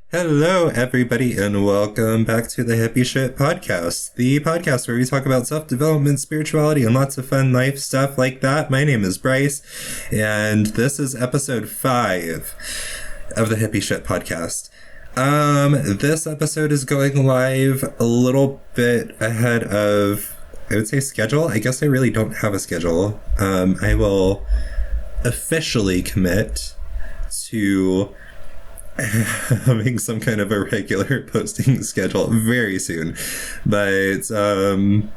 Hello, everybody, and welcome back to the Hippie Sh podcast, the podcast where we talk about self-development, spirituality, and lots of fun life stuff like that. My name is Bryce, and this is episode 5 of the Hippie Sh podcast. This episode is going live a little bit ahead of, I would say, schedule. I guess I really don't have a schedule. I will officially commit to having some kind of a regular posting schedule very soon. But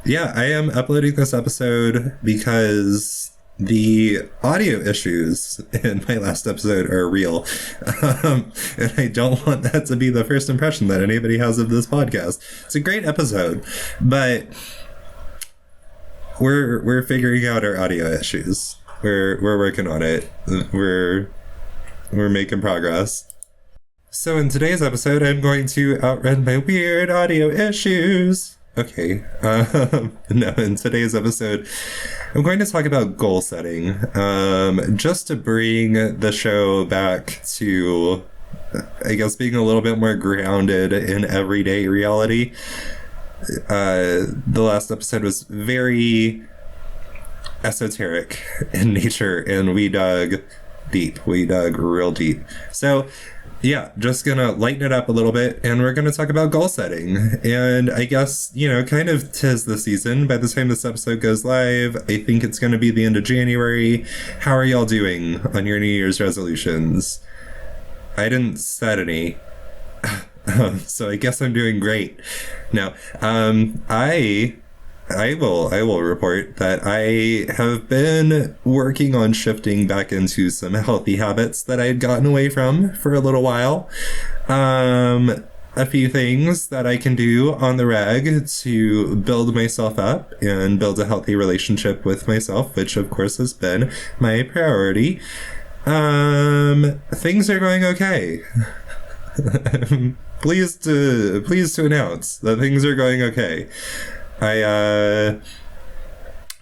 yeah, I am uploading this episode because the audio issues in my last episode are real. And I don't want that to be the first impression that anybody has of this podcast. It's a great episode, but we're figuring out our audio issues. We're working on it. We're making progress. So in today's episode, I'm going to outrun my weird audio issues. Okay, no, in today's episode, I'm going to talk about goal setting, just to bring the show back to, I guess, being a little bit more grounded in everyday reality. The last episode was very esoteric in nature, and we dug deep. We dug real deep. So yeah, just gonna lighten it up a little bit, and we're gonna talk about goal setting. And I guess, kind of 'tis the season. By the time this episode goes live, I think it's gonna be the end of January. How are y'all doing on your New Year's resolutions? I didn't set any, so I guess I'm doing great. No, I will report that I have been working on shifting back into some healthy habits that I had gotten away from for a little while. A few things that I can do on the reg to build myself up and build a healthy relationship with myself, which of course has been my priority. Things are going okay. I'm pleased to announce that things are going okay. It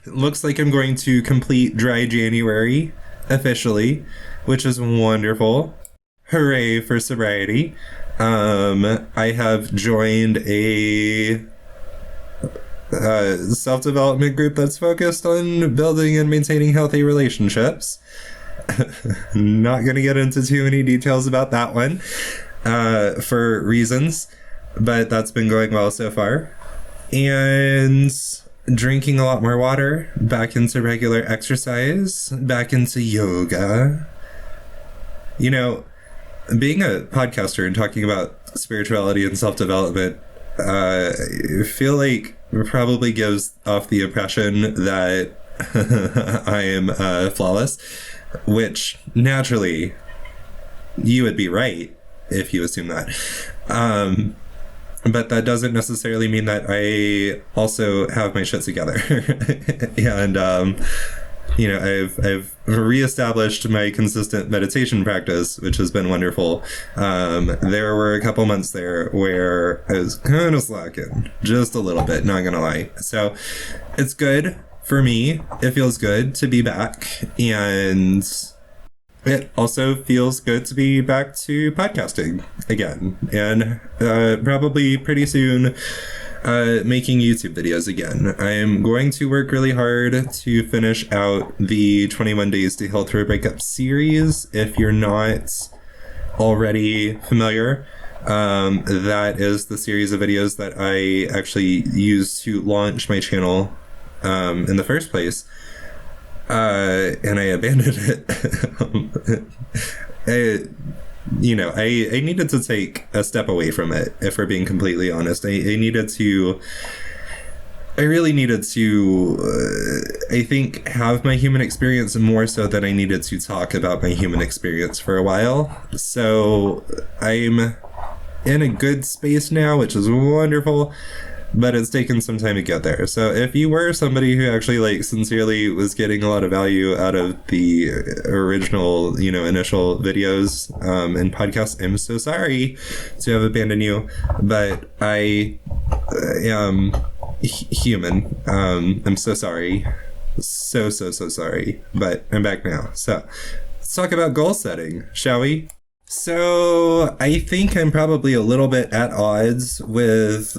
looks like I'm going to complete dry January officially, which is wonderful. Hooray for sobriety. I have joined a self-development group that's focused on building and maintaining healthy relationships. Not going to get into too many details about that one for reasons, but that's been going well so far. And drinking a lot more water, back into regular exercise, back into yoga. Being a podcaster and talking about spirituality and self-development, I feel like it probably gives off the impression that I am flawless, which naturally you would be right if you assume that. But that doesn't necessarily mean that I also have my shit together. And, I've reestablished my consistent meditation practice, which has been wonderful. There were a couple months there where I was kind of slacking, just a little bit, not gonna lie. So it's good for me. It feels good to be back. And it also feels good to be back to podcasting again, and probably pretty soon making YouTube videos again. I'm going to work really hard to finish out the 21 Days to Heal Through a Breakup series. If you're not already familiar, that is the series of videos that I actually used to launch my channel in the first place. And I abandoned it. I needed to take a step away from it, if we're being completely honest. I really needed to, I think, have my human experience more so than I needed to talk about my human experience for a while. So I'm in a good space now, which is wonderful. But it's taken some time to get there. So if you were somebody who actually sincerely was getting a lot of value out of the original, initial videos and podcasts, I'm so sorry to have abandoned you. But I am human. I'm so sorry. So sorry. But I'm back now. So let's talk about goal setting, shall we? So I think I'm probably a little bit at odds with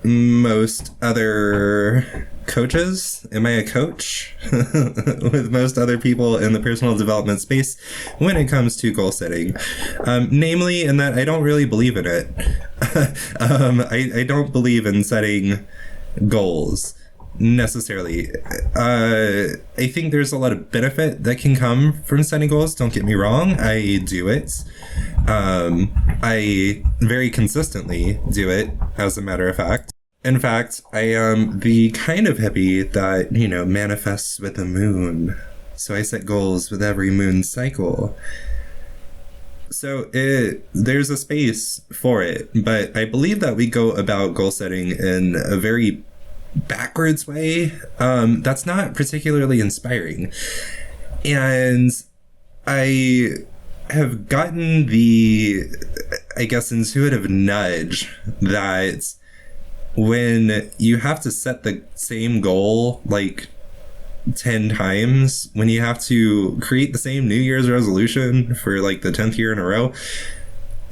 most other coaches. Am I a coach? With most other people in the personal development space when it comes to goal setting. Namely, in that I don't really believe in it. I don't believe in setting goals necessarily. I think there's a lot of benefit that can come from setting goals. Don't get me wrong, I do it. I very consistently do it, as a matter of fact. In fact, I am the kind of hippie that, manifests with the moon. So I set goals with every moon cycle. So there's a space for it, but I believe that we go about goal setting in a very backwards way that's not particularly inspiring. And I have gotten the, I guess, intuitive nudge that when you have to set the same goal like 10 times, when you have to create the same New Year's resolution for like the 10th year in a row,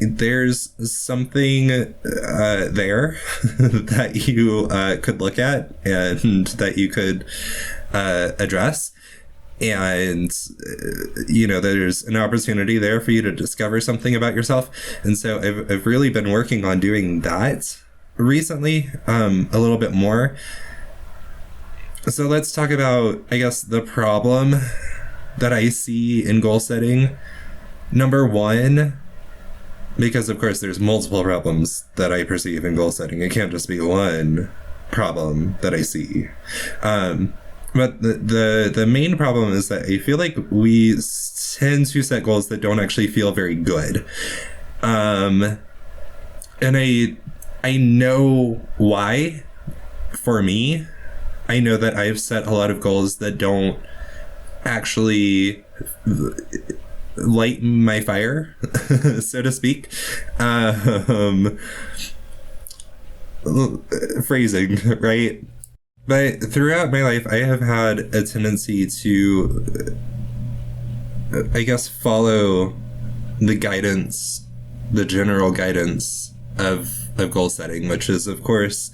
there's something there that you could look at and that you could address. And, there's an opportunity there for you to discover something about yourself. And so I've really been working on doing that recently, a little bit more. So let's talk about, I guess, the problem that I see in goal setting. Number one, because of course there's multiple problems that I perceive in goal setting. It can't just be one problem that I see. But the main problem is that I feel like we tend to set goals that don't actually feel very good. And I know why. For me, I know that I've set a lot of goals that don't actually light my fire, so to speak. Phrasing, right? But throughout my life, I have had a tendency to, I guess, follow the guidance, the general guidance of goal setting, which is, of course,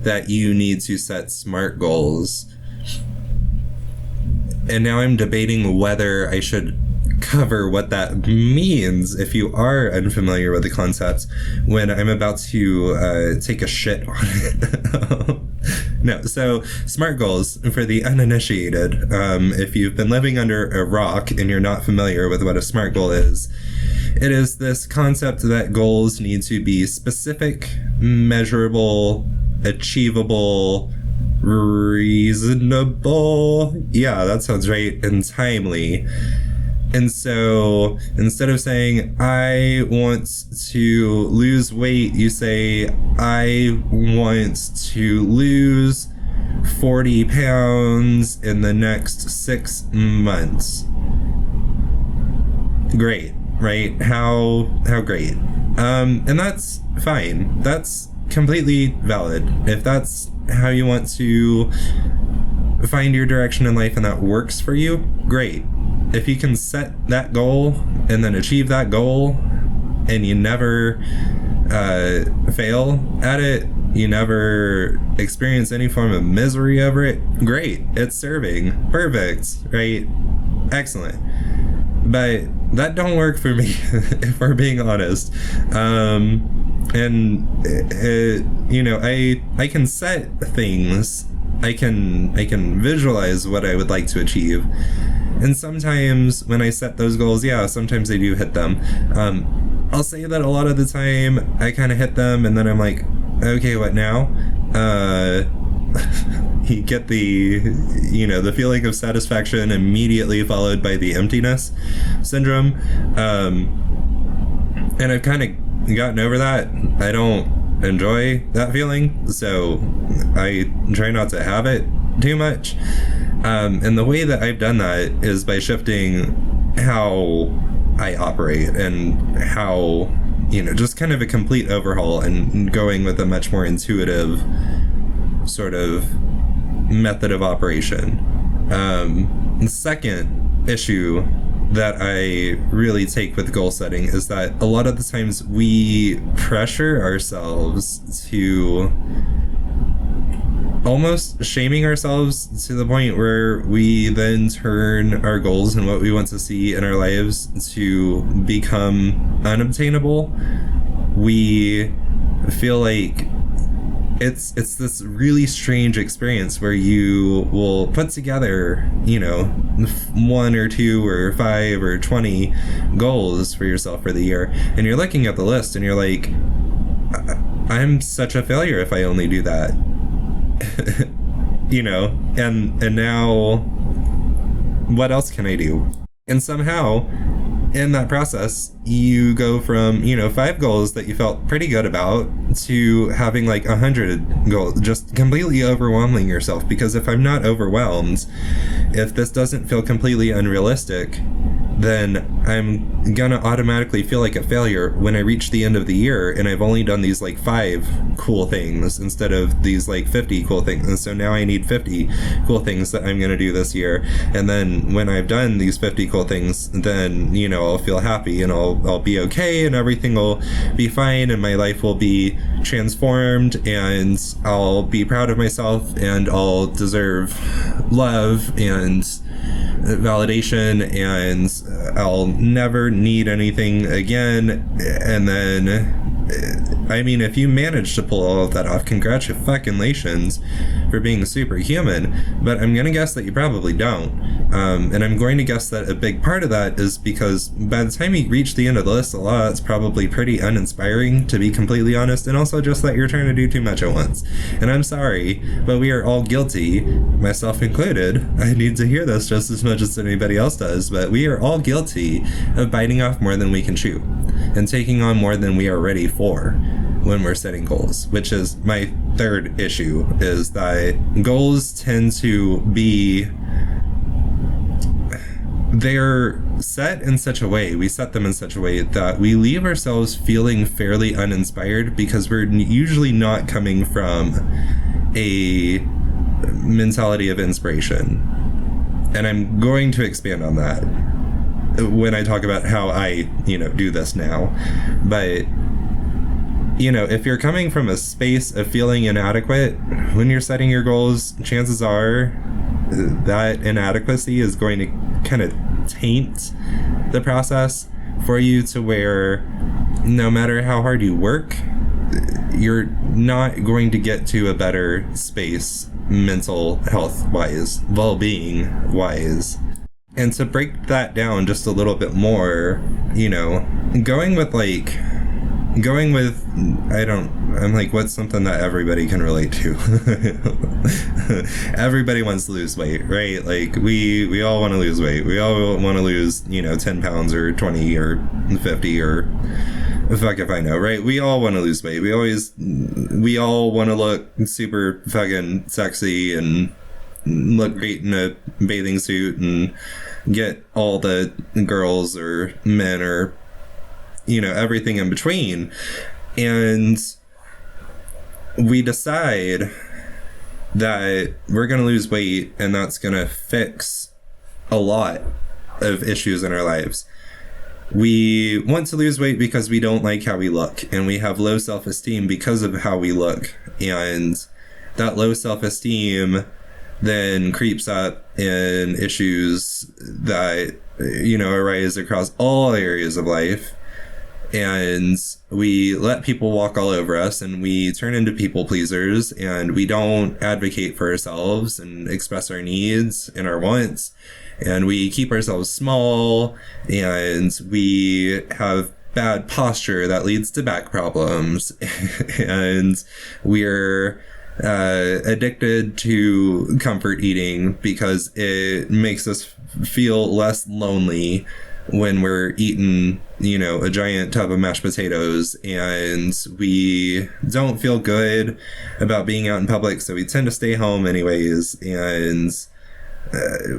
that you need to set SMART goals. And now I'm debating whether I should cover what that means if you are unfamiliar with the concept when I'm about to take a shit on it. No, so SMART goals, for the uninitiated, if you've been living under a rock and you're not familiar with what a SMART goal is, it is this concept that goals need to be specific, measurable, achievable, reasonable, yeah, that sounds right, and timely. And so instead of saying, I want to lose weight, you say, I want to lose 40 pounds in the next 6 months. Great, right? How great. And that's fine. That's completely valid. If that's how you want to find your direction in life and that works for you, great. If you can set that goal and then achieve that goal and you never fail at it, you never experience any form of misery over it, great. It's serving. Perfect, right? Excellent. But that don't work for me, if we're being honest. And I can set things. I can visualize what I would like to achieve. And sometimes when I set those goals, yeah, sometimes I do hit them. I'll say that a lot of the time I kind of hit them and then I'm like, okay, what now? You get the feeling of satisfaction immediately followed by the emptiness syndrome. And I've kind of gotten over that. I don't enjoy that feeling, so I try not to have it too much. And the way that I've done that is by shifting how I operate and how, just kind of a complete overhaul and going with a much more intuitive sort of method of operation. The second issue that I really take with goal setting is that a lot of the times we pressure ourselves to almost shaming ourselves to the point where we then turn our goals and what we want to see in our lives to become unobtainable. We feel like it's this really strange experience where you will put together, 1 or 2 or 5 or 20 goals for yourself for the year, and you're looking at the list and you're like, I'm such a failure if I only do that. And now what else can I do? And somehow in that process you go from 5 goals that you felt pretty good about to having like 100 goals, just completely overwhelming yourself. Because if I'm not overwhelmed, if this doesn't feel completely unrealistic, then I'm gonna automatically feel like a failure when I reach the end of the year and I've only done these like 5 cool things instead of these like 50 cool things. And so now I need 50 cool things that I'm gonna do this year. And then when I've done these 50 cool things, then I'll feel happy and I'll be okay and everything will be fine and my life will be transformed and I'll be proud of myself and I'll deserve love and validation and I'll never need anything again. And then, if you manage to pull all of that off, congratulations for being superhuman. But I'm gonna guess that you probably don't. And I'm going to guess that a big part of that is because by the time you reach the end of the list, a lot of it's probably pretty uninspiring, to be completely honest, and also just that you're trying to do too much at once. And I'm sorry, but we are all guilty, myself included. I need to hear this just as much as anybody else does, but we are all guilty of biting off more than we can chew and taking on more than we are ready for when we're setting goals, which is my third issue, is that goals tend to be, they're set in such a way, we set them in such a way that we leave ourselves feeling fairly uninspired because we're usually not coming from a mentality of inspiration. And I'm going to expand on that when I talk about how I, do this now. But, if you're coming from a space of feeling inadequate when you're setting your goals, chances are that inadequacy is going to kind of taint the process for you to where no matter how hard you work, you're not going to get to a better space mental health wise, well-being wise. And to break that down just a little bit more, I'm like, what's something that everybody can relate to? Everybody wants to lose weight, right? Like we all want to lose weight. We all want to lose, 10 pounds or 20 or 50 or fuck if I know, right? We all want to lose weight. We all want to look super fucking sexy and look great in a bathing suit and get all the girls or men or everything in between. And we decide that we're going to lose weight and that's going to fix a lot of issues in our lives. We want to lose weight because we don't like how we look and we have low self-esteem because of how we look. And that low self-esteem then creeps up in issues that, arise across all areas of life. And we let people walk all over us and we turn into people pleasers and we don't advocate for ourselves and express our needs and our wants. And we keep ourselves small and we have bad posture that leads to back problems. And we're addicted to comfort eating because it makes us feel less lonely when we're eating, a giant tub of mashed potatoes, and we don't feel good about being out in public, so we tend to stay home anyways. And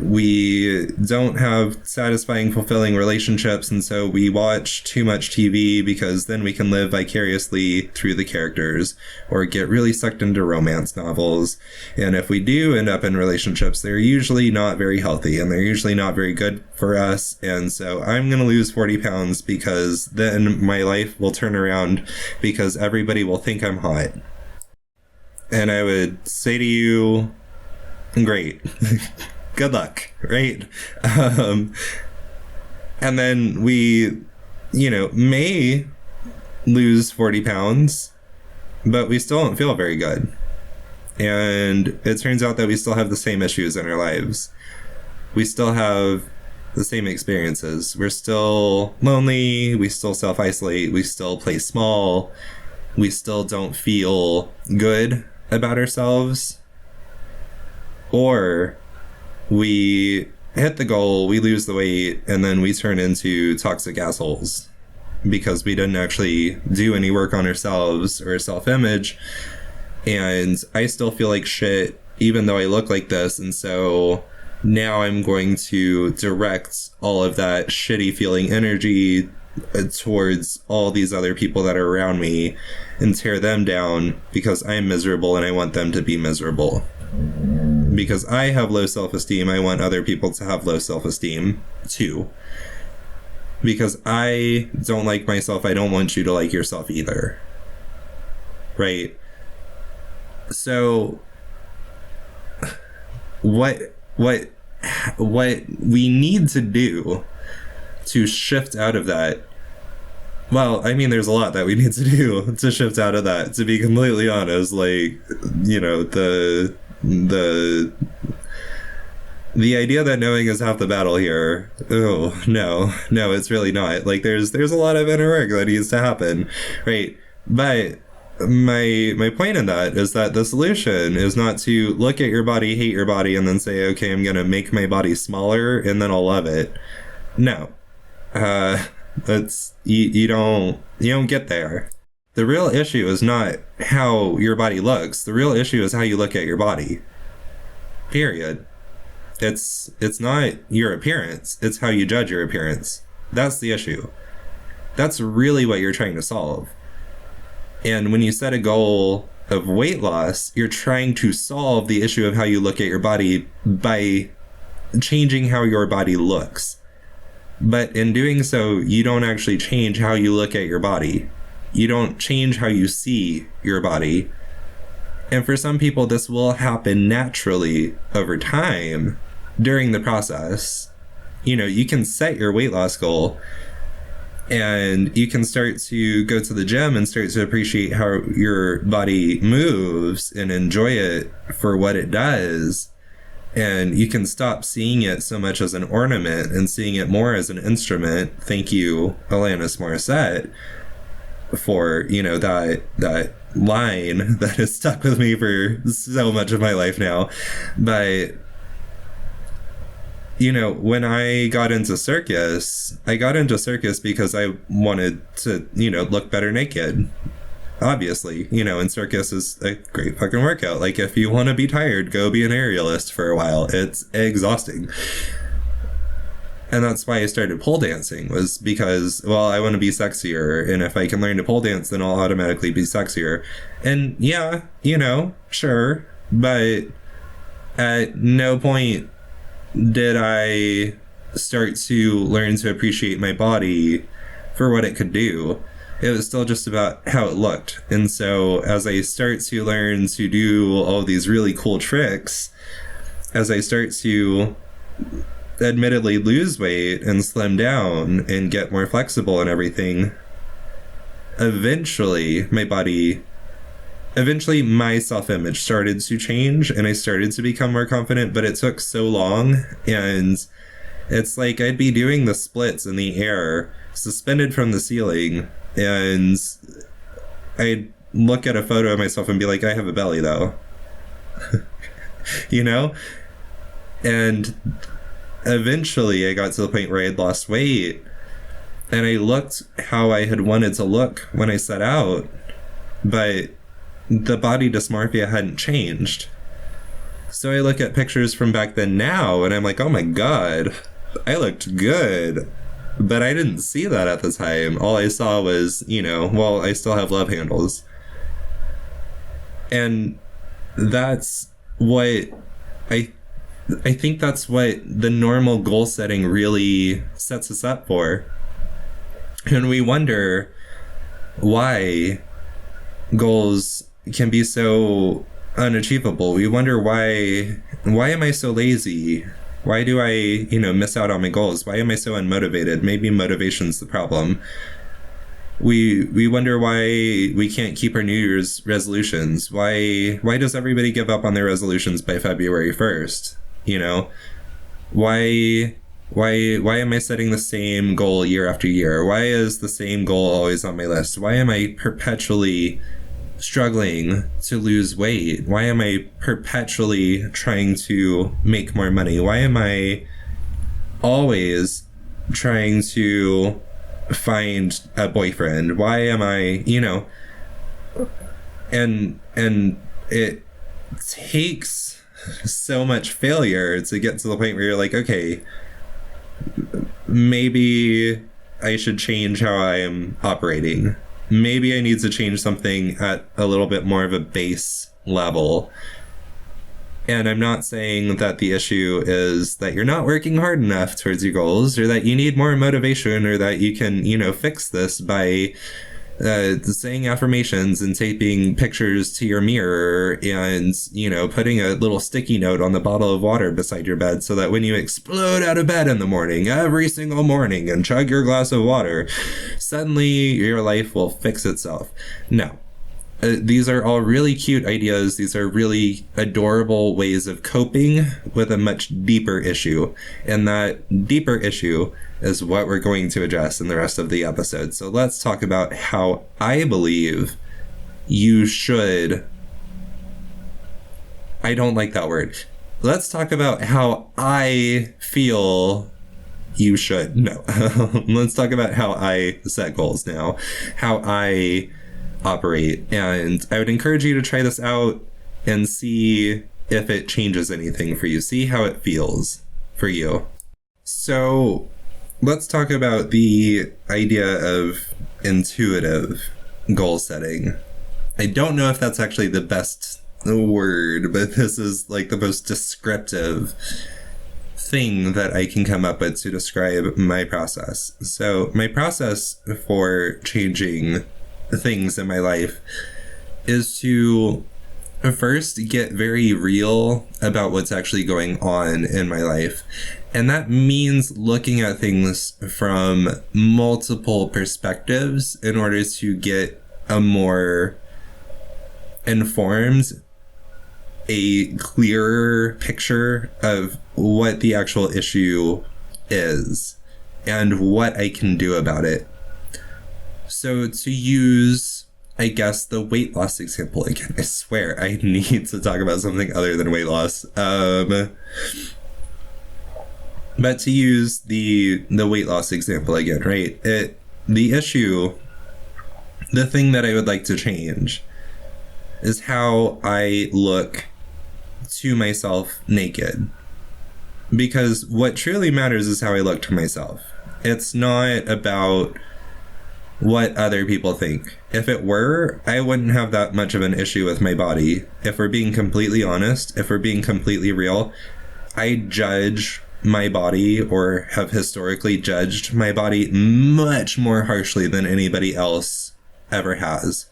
We don't have satisfying, fulfilling relationships, and so we watch too much TV because then we can live vicariously through the characters, or get really sucked into romance novels. And if we do end up in relationships, they're usually not very healthy, and they're usually not very good for us. And so I'm going to lose 40 pounds because then my life will turn around because everybody will think I'm hot. And I would say to you, great. Good luck, right? And then we, may lose 40 pounds, but we still don't feel very good. And it turns out that we still have the same issues in our lives. We still have the same experiences. We're still lonely. We still self-isolate. We still play small. We still don't feel good about ourselves. Or we hit the goal, we lose the weight, and then we turn into toxic assholes because we didn't actually do any work on ourselves or self-image. And I still feel like shit even though I look like this, and so now I'm going to direct all of that shitty feeling energy towards all these other people that are around me and tear them down because I'm miserable and I want them to be miserable. Because I have low self-esteem, I want other people to have low self-esteem too. Because I don't like myself, I don't want you to like yourself either. Right? So what we need to do to shift out of that, well, I mean, there's a lot that we need to do to shift out of that, to be completely honest. Like, the idea that knowing is half the battle here. Oh, no, it's really not. Like, there's a lot of inner work that needs to happen, right? But my point in that is that the solution is not to look at your body, hate your body, and then say, okay, I'm gonna make my body smaller and then I'll love it. No. That's you don't get there. The real issue is not how your body looks. The real issue is how you look at your body. Period. It's not your appearance, it's how you judge your appearance. That's the issue. That's really what you're trying to solve. And when you set a goal of weight loss, you're trying to solve the issue of how you look at your body by changing how your body looks. But in doing so, you don't actually change how you look at your body. You don't change how you see your body. And for some people, this will happen naturally over time during the process. You can set your weight loss goal and you can start to go to the gym and start to appreciate how your body moves and enjoy it for what it does. And you can stop seeing it so much as an ornament and seeing it more as an instrument. Thank you, Alanis Morissette, for, that line that has stuck with me for so much of my life now. But, when I got into circus because I wanted to, look better naked. Obviously, and circus is a great fucking workout. Like, if you want to be tired, go be an aerialist for a while. It's exhausting. And that's why I started pole dancing, was because, well, I want to be sexier. And if I can learn to pole dance, then I'll automatically be sexier. And yeah, sure. But at no point did I start to learn to appreciate my body for what it could do. It was still just about how it looked. And so as I start to learn to do all these really cool tricks, as I start to admittedly lose weight and slim down and get more flexible and everything, eventually my self-image started to change and I started to become more confident, but it took so long. And it's like I'd be doing the splits in the air, suspended from the ceiling, and I'd look at a photo of myself and be like, I have a belly though. And eventually I got to the point where I had lost weight and I looked how I had wanted to look when I set out, but the body dysmorphia hadn't changed. So I look at pictures from back then now, and I'm like, oh my God, I looked good. But I didn't see that at the time. All I saw was, well, I still have love handles. And that's what I think that's what the normal goal setting really sets us up for. And we wonder why goals can be so unachievable. We wonder why am I so lazy? Why do I, miss out on my goals? Why am I so unmotivated? Maybe motivation's the problem. We wonder why we can't keep our New Year's resolutions. Why does everybody give up on their resolutions by February 1st? Why am I setting the same goal year after year? Why is the same goal always on my list? Why am I perpetually struggling to lose weight? Why am I perpetually trying to make more money? Why am I always trying to find a boyfriend? Why am I, and it takes so much failure to get to the point where you're like, okay, maybe I should change how I am operating. Maybe I need to change something at a little bit more of a base level. And I'm not saying that the issue is that you're not working hard enough towards your goals, or that you need more motivation, or that you can, fix this by saying affirmations and taping pictures to your mirror and, putting a little sticky note on the bottle of water beside your bed so that when you explode out of bed in the morning, every single morning, and chug your glass of water, suddenly your life will fix itself. No. These are all really cute ideas. These are really adorable ways of coping with a much deeper issue. And that deeper issue is what we're going to address in the rest of the episode. So let's talk about how I believe you should... I don't like that word. Let's talk about how I feel you should. No. Let's talk about how I set goals now. How I operate. And I would encourage you to try this out and see if it changes anything for you. See how it feels for you. So let's talk about the idea of intuitive goal setting. I don't know if that's actually the best word, but this is like the most descriptive thing that I can come up with to describe my process. So my process for changing things in my life is to first get very real about what's actually going on in my life. And that means looking at things from multiple perspectives in order to get a more informed, a clearer picture of what the actual issue is and what I can do about it. So to use, I guess, the weight loss example again, I swear I need to talk about something other than weight loss. But to use the weight loss example again, right? The issue, the thing that I would like to change is how I look to myself naked. Because what truly matters is how I look to myself. It's not about what other people think. If it were, I wouldn't have that much of an issue with my body. If we're being completely honest, if we're being completely real, I judge my body, or have historically judged my body, much more harshly than anybody else ever has.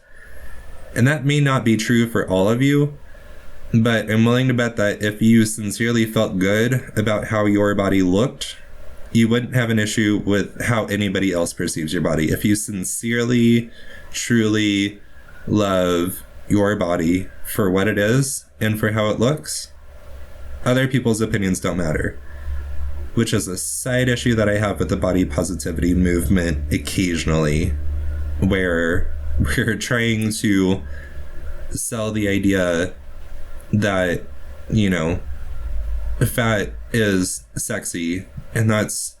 And that may not be true for all of you, but I'm willing to bet that if you sincerely felt good about how your body looked, you wouldn't have an issue with how anybody else perceives your body. If you sincerely, truly love your body for what it is and for how it looks, other people's opinions don't matter. Which is a side issue that I have with the body positivity movement occasionally, where we're trying to sell the idea that, fat is sexy, and that's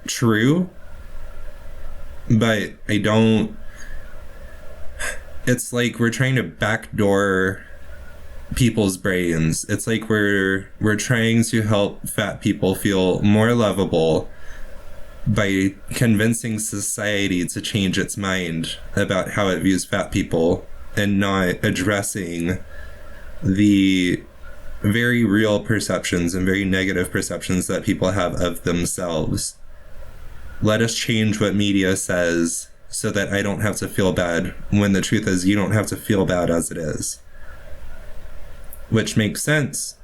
true, but it's like we're trying to backdoor people's brains. It's like we're trying to help fat people feel more lovable by convincing society to change its mind about how it views fat people, and not addressing the very real perceptions and very negative perceptions that people have of themselves. Let us change what media says so that I don't have to feel bad, when the truth is you don't have to feel bad as it is. Which makes sense.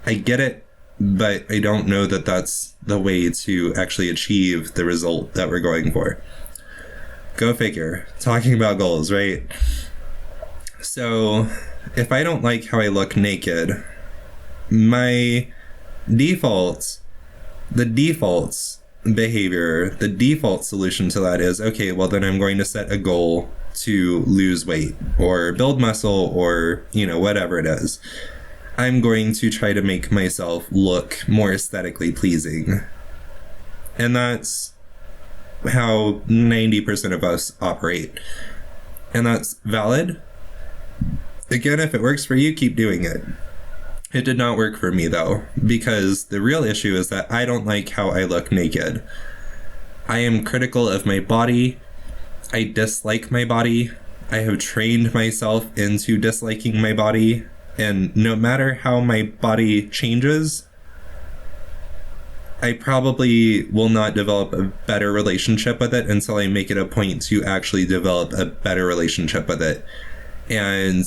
I get it, but I don't know that that's the way to actually achieve the result that we're going for. Go figure. Talking about goals, right? So, if I don't like how I look naked, my default behavior, the default solution to that is, okay, well then I'm going to set a goal to lose weight or build muscle, or, whatever it is. I'm going to try to make myself look more aesthetically pleasing. And that's how 90% of us operate. And that's valid. Again, if it works for you, keep doing it. It did not work for me, though, because the real issue is that I don't like how I look naked. I am critical of my body. I dislike my body. I have trained myself into disliking my body, and no matter how my body changes, I probably will not develop a better relationship with it until I make it a point to actually develop a better relationship with it. And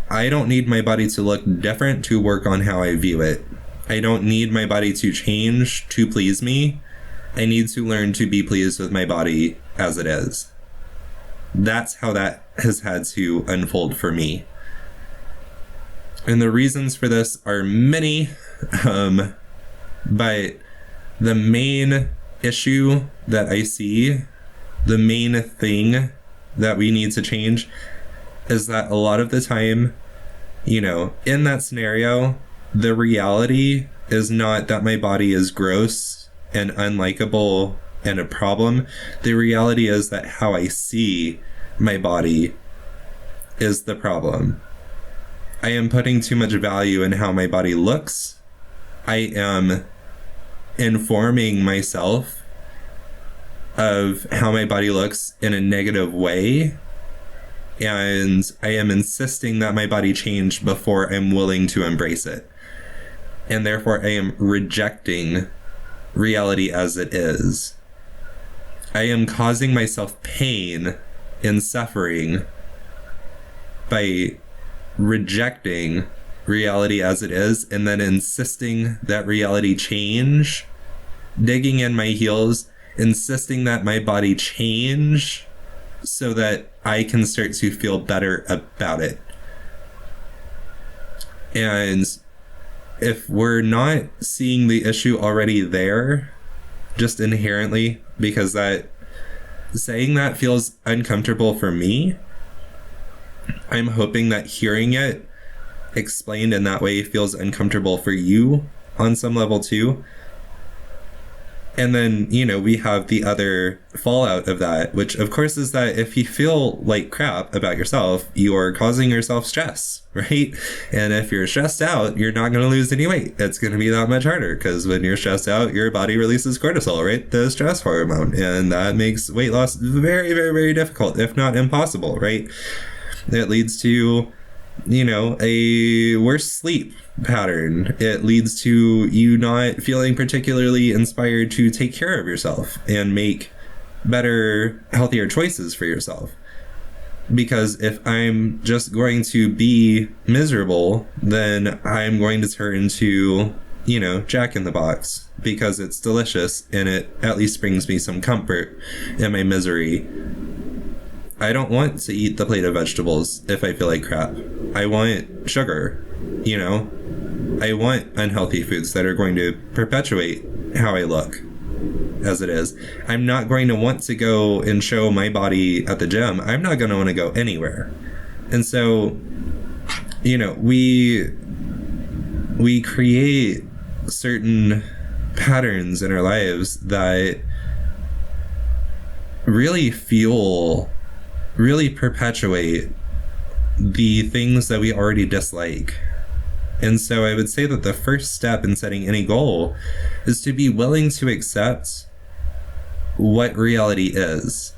I don't need my body to look different to work on how I view it. I don't need my body to change to please me. I need to learn to be pleased with my body as it is. That's how that has had to unfold for me. And the reasons for this are many, but the main issue that I see, the main thing that we need to change, is that a lot of the time, in that scenario, the reality is not that my body is gross and unlikable and a problem. The reality is that how I see my body is the problem. I am putting too much value in how my body looks. I am informing myself of how my body looks in a negative way. And I am insisting that my body change before I'm willing to embrace it. And therefore, I am rejecting reality as it is. I am causing myself pain and suffering by rejecting reality as it is, and then insisting that reality change, digging in my heels, insisting that my body change so that I can start to feel better about it. And if we're not seeing the issue already there, just inherently, because saying that feels uncomfortable for me, I'm hoping that hearing it explained in that way feels uncomfortable for you on some level too. And then, we have the other fallout of that, which of course is that if you feel like crap about yourself, you're causing yourself stress, right? And if you're stressed out, you're not going to lose any weight. It's going to be that much harder, because when you're stressed out, your body releases cortisol, right? The stress hormone. And that makes weight loss very, very, very difficult, if not impossible, right? It leads to, a worse sleep pattern. It leads to you not feeling particularly inspired to take care of yourself and make better, healthier choices for yourself. Because if I'm just going to be miserable, then I'm going to turn to, Jack in the Box, because it's delicious and it at least brings me some comfort in my misery. I don't want to eat the plate of vegetables if I feel like crap. I want sugar, I want unhealthy foods that are going to perpetuate how I look as it is. I'm not going to want to go and show my body at the gym. I'm not going to want to go anywhere. And so, we create certain patterns in our lives that really perpetuate the things that we already dislike. And so I would say that the first step in setting any goal is to be willing to accept what reality is.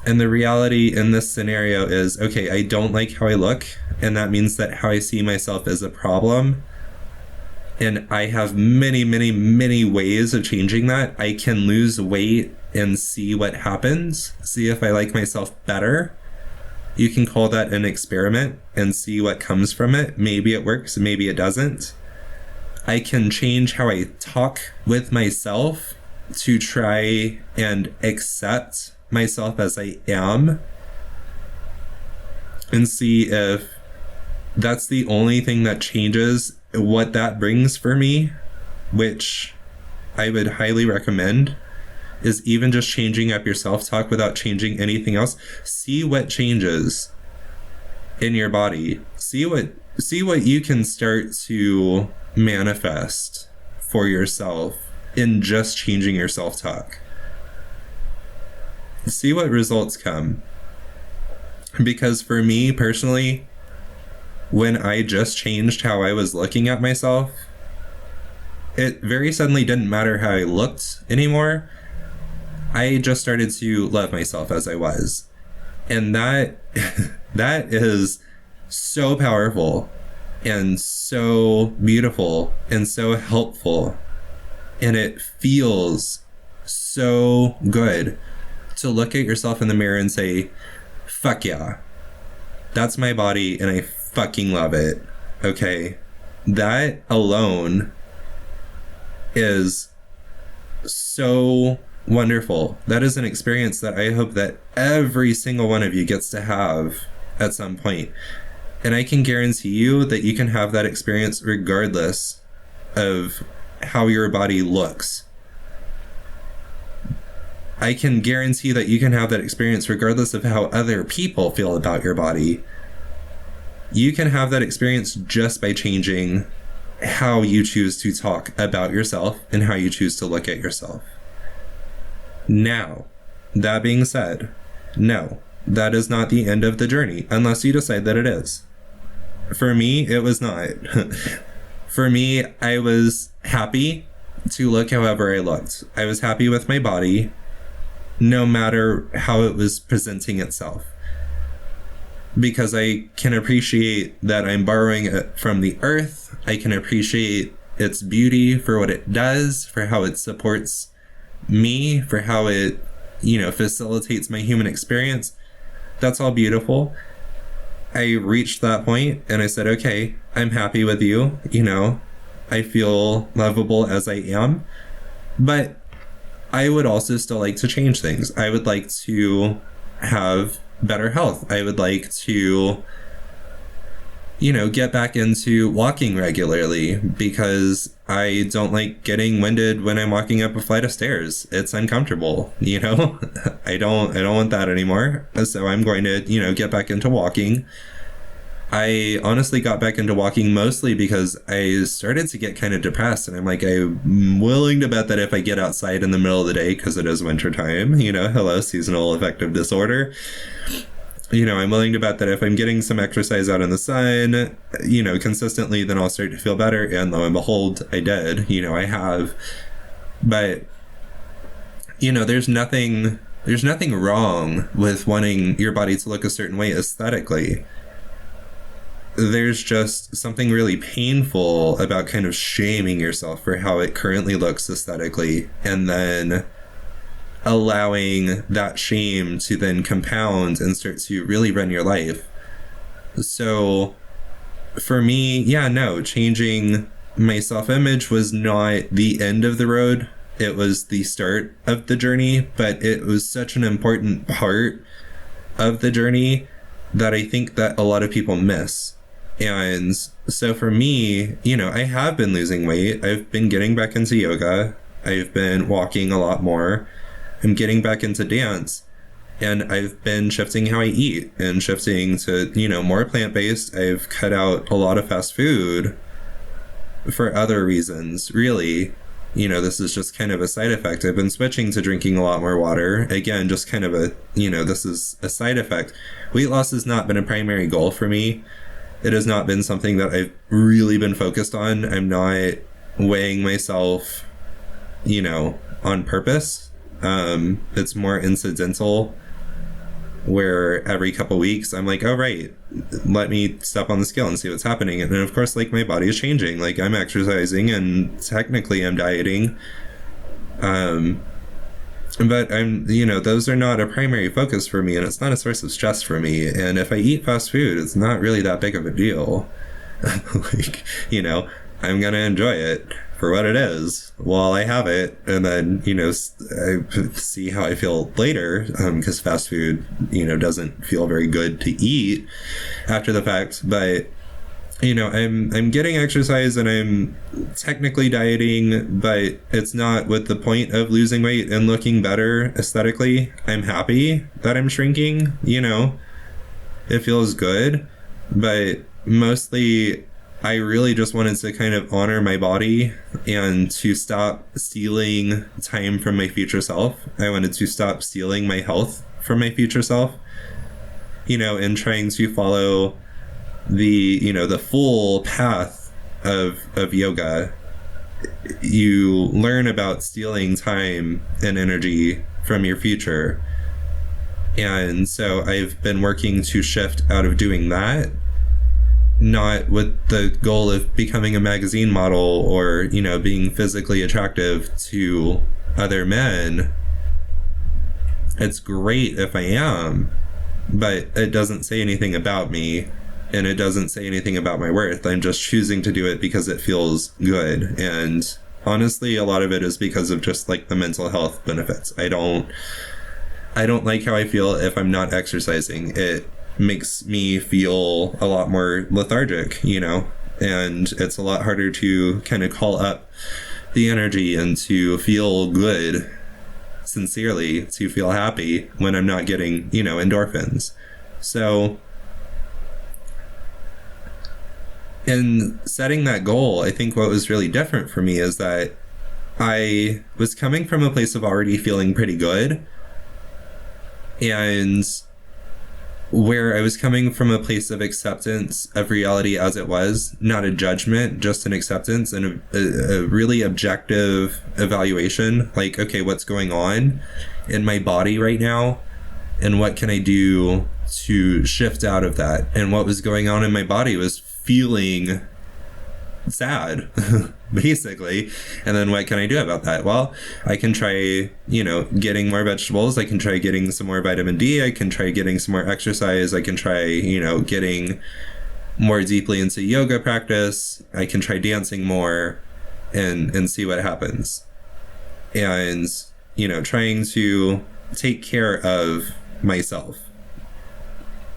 And the reality in this scenario is, okay, I don't like how I look, and that means that how I see myself is a problem. And I have many, many, many ways of changing that. I can lose weight and see what happens, see if I like myself better. You can call that an experiment and see what comes from it. Maybe it works, maybe it doesn't. I can change how I talk with myself to try and accept myself as I am, and see if that's the only thing that changes what that brings for me, which I would highly recommend, is even just changing up your self-talk without changing anything else. See what changes in your body. See what you can start to manifest for yourself in just changing your self-talk. See what results come. Because for me personally, when I just changed how I was looking at myself, it very suddenly didn't matter how I looked anymore. I just started to love myself as I was. And that is so powerful and so beautiful and so helpful. And it feels so good to look at yourself in the mirror and say, fuck yeah, that's my body and I fucking love it. Okay. That alone is so wonderful. That is an experience that I hope that every single one of you gets to have at some point. And I can guarantee you that you can have that experience regardless of how your body looks. I can guarantee that you can have that experience regardless of how other people feel about your body. You can have that experience just by changing how you choose to talk about yourself and how you choose to look at yourself. Now, that being said, no, that is not the end of the journey unless you decide that it is. For me, it was not. For me, I was happy to look however I looked. I was happy with my body, no matter how it was presenting itself. Because I can appreciate that I'm borrowing it from the earth. I can appreciate its beauty for what it does, for how it supports me, for how it, facilitates my human experience. That's all beautiful. I reached that point and I said, okay, I'm happy with you. I feel lovable as I am, but I would also still like to change things. I would like to have better health. I would like to, get back into walking regularly because I don't like getting winded when I'm walking up a flight of stairs. It's uncomfortable, I don't want that anymore. So I'm going to, get back into walking. I honestly got back into walking mostly because I started to get kind of depressed, and I'm like, I'm willing to bet that if I get outside in the middle of the day, because it is winter time, hello, seasonal affective disorder, I'm willing to bet that if I'm getting some exercise out in the sun, consistently, then I'll start to feel better. And lo and behold, I did, I have. But, there's nothing wrong with wanting your body to look a certain way aesthetically. There's just something really painful about kind of shaming yourself for how it currently looks aesthetically, and then allowing that shame to then compound and start to really run your life. So for me, changing my self-image was not the end of the road. It was the start of the journey, but it was such an important part of the journey that I think that a lot of people miss. And so for me, I have been losing weight. I've been getting back into yoga. I've been walking a lot more. I'm getting back into dance. And I've been shifting how I eat and shifting to, more plant-based. I've cut out a lot of fast food for other reasons, really. this is just kind of a side effect. I've been switching to drinking a lot more water. Again, just kind of this is a side effect. Weight loss has not been a primary goal for me. It has not been something that I've really been focused on. I'm not weighing myself, on purpose. It's more incidental, where every couple weeks I'm like, oh, right, let me step on the scale and see what's happening. And then, of course, my body is changing. I'm exercising and technically I'm dieting. But I'm, those are not a primary focus for me, and it's not a source of stress for me. And if I eat fast food, it's not really that big of a deal. I'm going to enjoy it for what it is while I have it. And then, I see how I feel later, because fast food, doesn't feel very good to eat after the fact. But, I'm getting exercise and I'm technically dieting, but it's not with the point of losing weight and looking better aesthetically. I'm happy that I'm shrinking, it feels good, but mostly I really just wanted to kind of honor my body and to stop stealing time from my future self. I wanted to stop stealing my health from my future self, and trying to follow the full path of yoga. You learn about stealing time and energy from your future. And so I've been working to shift out of doing that, not with the goal of becoming a magazine model or, being physically attractive to other men. It's great if I am, but it doesn't say anything about me. And it doesn't say anything about my worth. I'm just choosing to do it because it feels good. And honestly, a lot of it is because of just the mental health benefits. I don't like how I feel if I'm not exercising. It makes me feel a lot more lethargic, and it's a lot harder to kind of call up the energy and to feel good, sincerely, to feel happy when I'm not getting, endorphins. So in setting that goal, I think what was really different for me is that I was coming from a place of already feeling pretty good, and where I was coming from a place of acceptance of reality as it was, not a judgment, just an acceptance and a really objective evaluation. Okay, what's going on in my body right now, and what can I do to shift out of that? And what was going on in my body was feeling sad, basically. And then what can I do about that? Well, I can try, getting more vegetables. I can try getting some more vitamin D. I can try getting some more exercise. I can try, getting more deeply into yoga practice. I can try dancing more and see what happens. And, trying to take care of myself.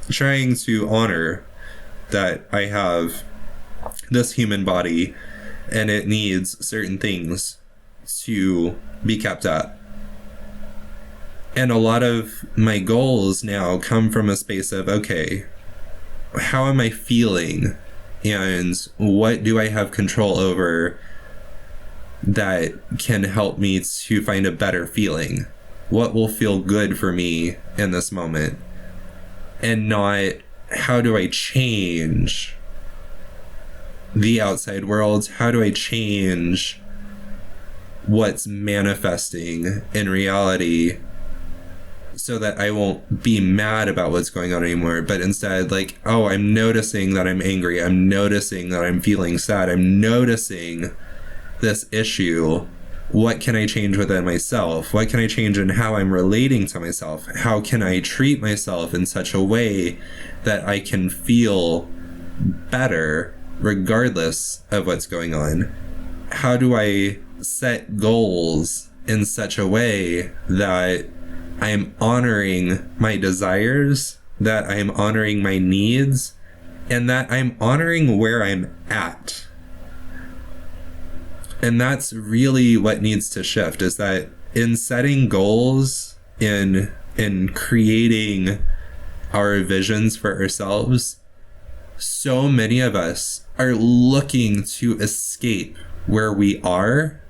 Trying to honor that I have this human body and it needs certain things to be kept up. And a lot of my goals now come from a space of, okay, how am I feeling? And what do I have control over that can help me to find a better feeling? What will feel good for me in this moment? And not, how do I change the outside world? How do I change what's manifesting in reality so that I won't be mad about what's going on anymore, but instead I'm noticing that I'm angry. I'm noticing that I'm feeling sad. I'm noticing this issue. What can I change within myself? What can I change in how I'm relating to myself? How can I treat myself in such a way that I can feel better regardless of what's going on? How do I set goals in such a way that I am honoring my desires, that I am honoring my needs, and that I'm honoring where I'm at? And that's really what needs to shift, is that in setting goals, in creating our visions for ourselves, so many of us are looking to escape where we are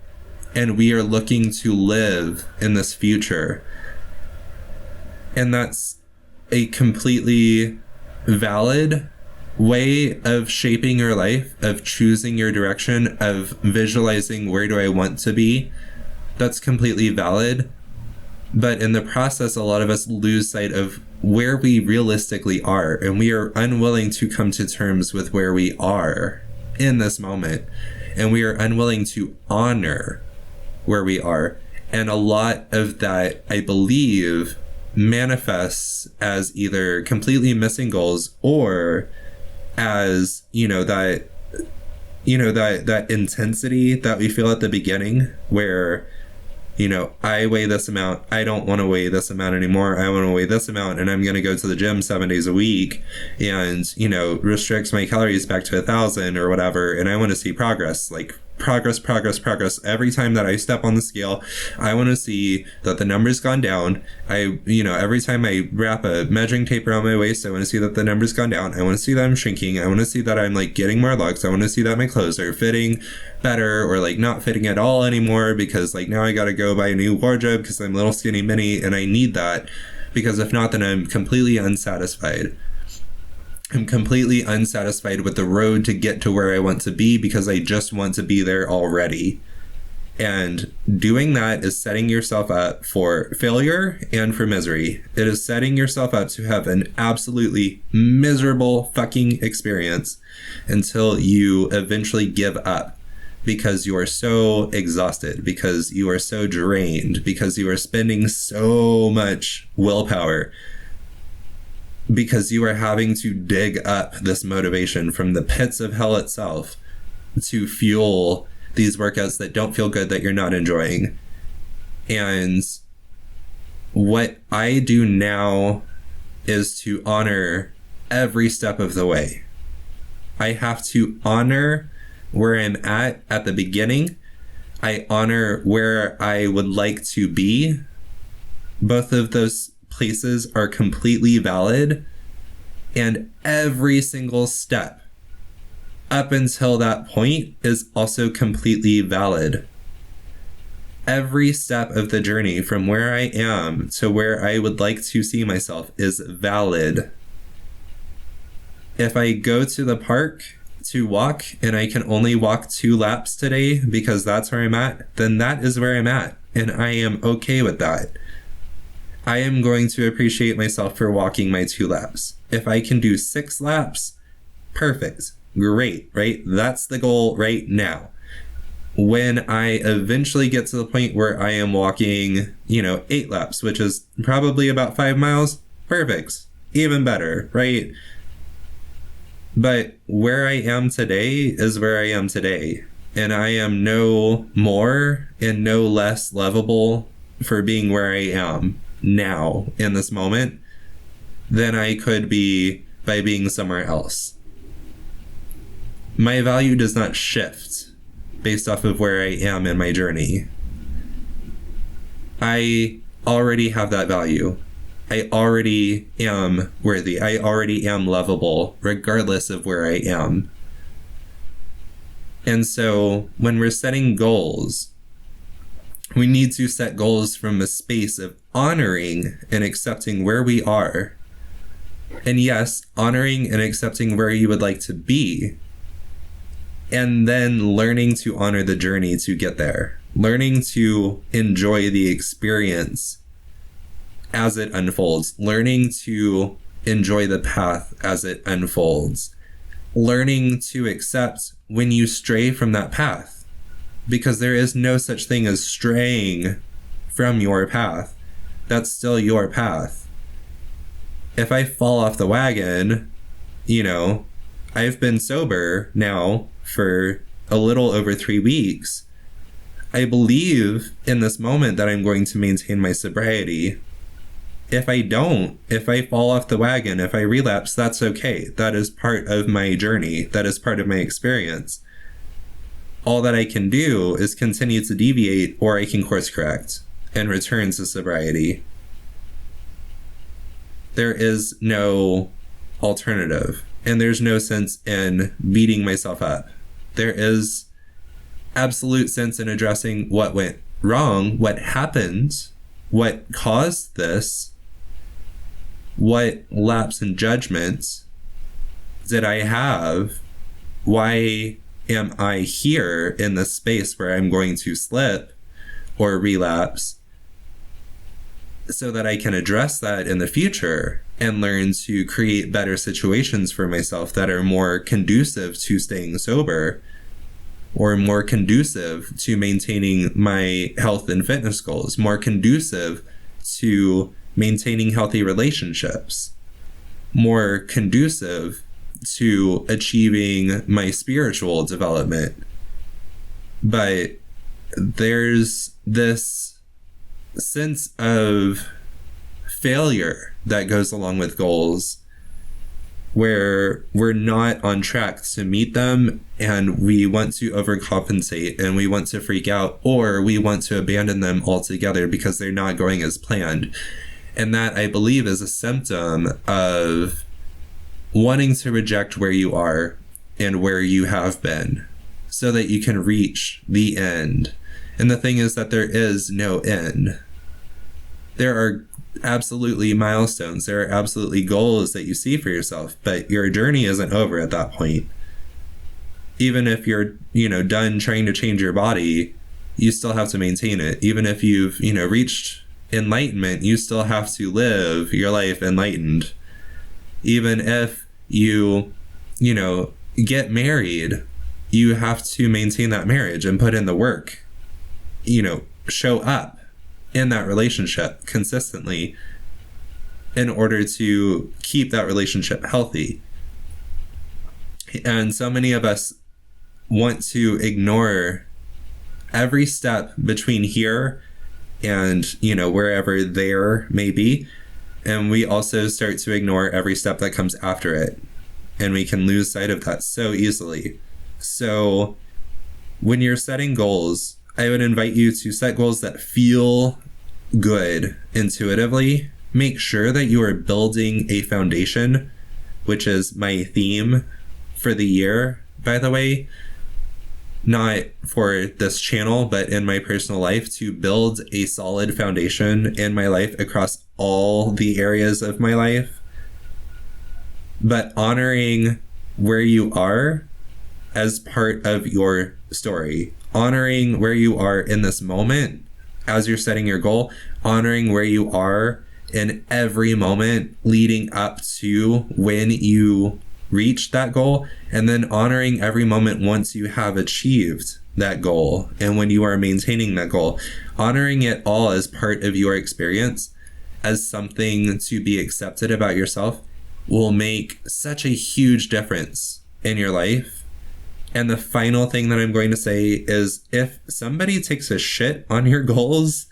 and we are looking to live in this future. And that's a completely valid way of shaping your life, of choosing your direction, of visualizing where do I want to be. That's completely valid. But in the process, a lot of us lose sight of where we realistically are, and we are unwilling to come to terms with where we are in this moment. And we are unwilling to honor where we are. And a lot of that, I believe, manifests as either completely missing goals or as, that intensity that we feel at the beginning where, I weigh this amount. I don't want to weigh this amount anymore. I want to weigh this amount, and I'm going to go to the gym 7 days a week and, restrict my calories back to 1,000 or whatever. And I want to see progress, like progress. Every time that I step on the scale, I want to see that the number's gone down. Every time I wrap a measuring tape around my waist, I want to see that the number's gone down. I want to see that I'm shrinking. I want to see that I'm like getting more looks. I want to see that my clothes are fitting better or like not fitting at all anymore, because like now I got to go buy a new wardrobe because I'm little skinny mini and I need that, because if not, then I'm completely unsatisfied. I'm completely unsatisfied with the road to get to where I want to be because I just want to be there already. And doing that is setting yourself up for failure and for misery. It is setting yourself up to have an absolutely miserable fucking experience until you eventually give up because you are so exhausted, because you are so drained, because you are spending so much willpower, because you are having to dig up this motivation from the pits of hell itself to fuel these workouts that don't feel good, that you're not enjoying. And what I do now is to honor every step of the way. I have to honor where I'm at the beginning. I honor where I would like to be. Both of those places are completely valid, and every single step up until that point is also completely valid. Every step of the journey from where I am to where I would like to see myself is valid. If I go to the park to walk and I can only walk 2 laps today because that's where I'm at, then that is where I'm at, and I am okay with that. I am going to appreciate myself for walking my 2 laps. If I can do 6 laps, perfect, great, right? That's the goal right now. When I eventually get to the point where I am walking, 8 laps, which is probably about 5 miles, perfect, even better, right? But where I am today is where I am today. And I am no more and no less lovable for being where I am now in this moment than I could be by being somewhere else. My value does not shift based off of where I am in my journey. I already have that value. I already am worthy. I already am lovable, regardless of where I am. And so when we're setting goals, we need to set goals from a space of honoring and accepting where we are. And yes, honoring and accepting where you would like to be. And then learning to honor the journey to get there. Learning to enjoy the experience as it unfolds. Learning to enjoy the path as it unfolds. Learning to accept when you stray from that path. Because there is no such thing as straying from your path. That's still your path. If I fall off the wagon, I've been sober now for a little over 3 weeks. I believe in this moment that I'm going to maintain my sobriety. If I don't, if I fall off the wagon, if I relapse, that's okay. That is part of my journey. That is part of my experience. All that I can do is continue to deviate, or I can course correct and return to sobriety. There is no alternative, and there's no sense in beating myself up. There is absolute sense in addressing what went wrong, what happened, what caused this, what lapse in judgment did I have, why am I here in this space where I'm going to slip or relapse, so that I can address that in the future and learn to create better situations for myself that are more conducive to staying sober, or more conducive to maintaining my health and fitness goals, more conducive to maintaining healthy relationships, more conducive to achieving my spiritual development. But there's this sense of failure that goes along with goals, where we're not on track to meet them, and we want to overcompensate, and we want to freak out, or we want to abandon them altogether because they're not going as planned. And that, I believe, is a symptom of wanting to reject where you are and where you have been, so that you can reach the end. And the thing is that there is no end. There are absolutely milestones. There are absolutely goals that you see for yourself, but your journey isn't over at that point. Even if you're, done trying to change your body, you still have to maintain it. Even if you've, reached enlightenment, you still have to live your life enlightened. Even if you, get married, you have to maintain that marriage and put in the work, show up in that relationship consistently in order to keep that relationship healthy. And so many of us want to ignore every step between here and, wherever there may be. And we also start to ignore every step that comes after it. And we can lose sight of that so easily. So when you're setting goals, I would invite you to set goals that feel good intuitively. Make sure that you are building a foundation, which is my theme for the year, by the way. Not for this channel, but in my personal life, to build a solid foundation in my life across all the areas of my life. But honoring where you are as part of your story, honoring where you are in this moment as you're setting your goal, honoring where you are in every moment leading up to when you reach that goal, and then honoring every moment once you have achieved that goal and when you are maintaining that goal. Honoring it all as part of your experience, as something to be accepted about yourself, will make such a huge difference in your life. And the final thing that I'm going to say is, if somebody takes a shit on your goals,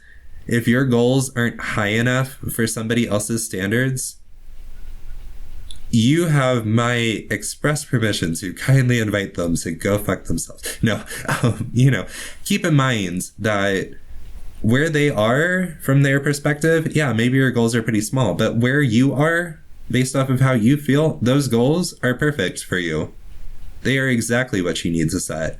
if your goals aren't high enough for somebody else's standards, you have my express permission to kindly invite them to go fuck themselves. No, keep in mind that where they are from their perspective, yeah, maybe your goals are pretty small, but where you are, based off of how you feel, those goals are perfect for you. They are exactly what you need to set.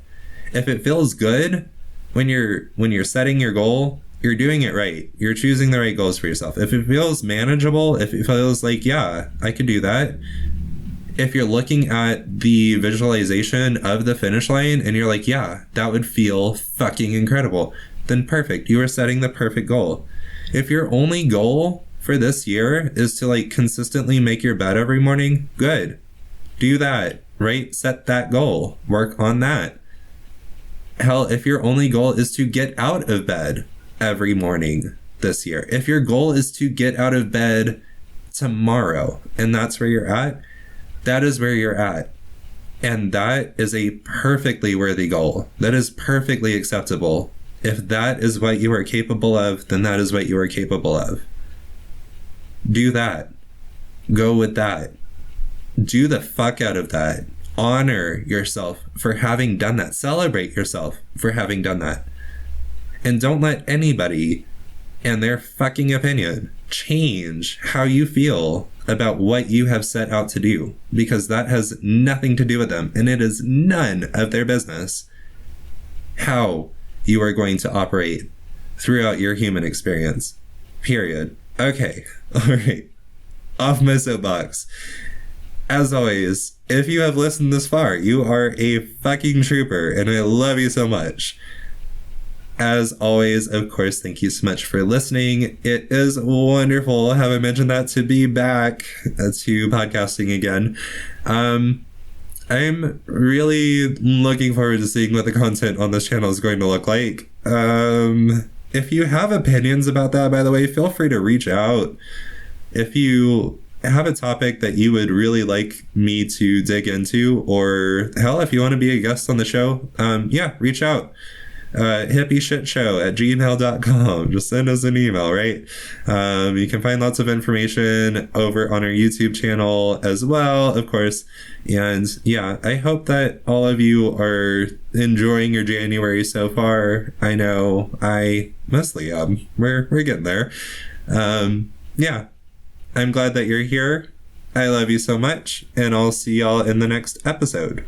If it feels good when you're setting your goal, you're doing it right. You're choosing the right goals for yourself. If it feels manageable, if it feels like, yeah, I can do that. If you're looking at the visualization of the finish line and you're like, yeah, that would feel fucking incredible, then perfect. You are setting the perfect goal. If your only goal for this year is to consistently make your bed every morning, good. Do that. Right? Set that goal. Work on that. Hell, if your only goal is to get out of bed every morning this year, if your goal is to get out of bed tomorrow and that's where you're at, that is where you're at. And that is a perfectly worthy goal. That is perfectly acceptable. If that is what you are capable of, then that is what you are capable of. Do that. Go with that. Do the fuck out of that. Honor yourself for having done that. Celebrate yourself for having done that. And don't let anybody and their fucking opinion change how you feel about what you have set out to do, because that has nothing to do with them and it is none of their business. how you are going to operate throughout your human experience. Period. Okay. All right. Off my soapbox. As always, if you have listened this far, you are a fucking trooper, and I love you so much. As always, of course, thank you so much for listening. It is wonderful, have I mentioned that, to be back to podcasting again. I'm really looking forward to seeing what the content on this channel is going to look like. If you have opinions about that, by the way, feel free to reach out. If you have a topic that you would really like me to dig into, or hell, if you want to be a guest on the show, reach out. hippieshitshow@gmail.com. Just send us an email, right? You can find lots of information over on our YouTube channel as well, of course. And yeah, I hope that all of you are enjoying your January so far. I know I mostly am. We're getting there. Yeah, I'm glad that you're here. I love you so much, and I'll see y'all in the next episode.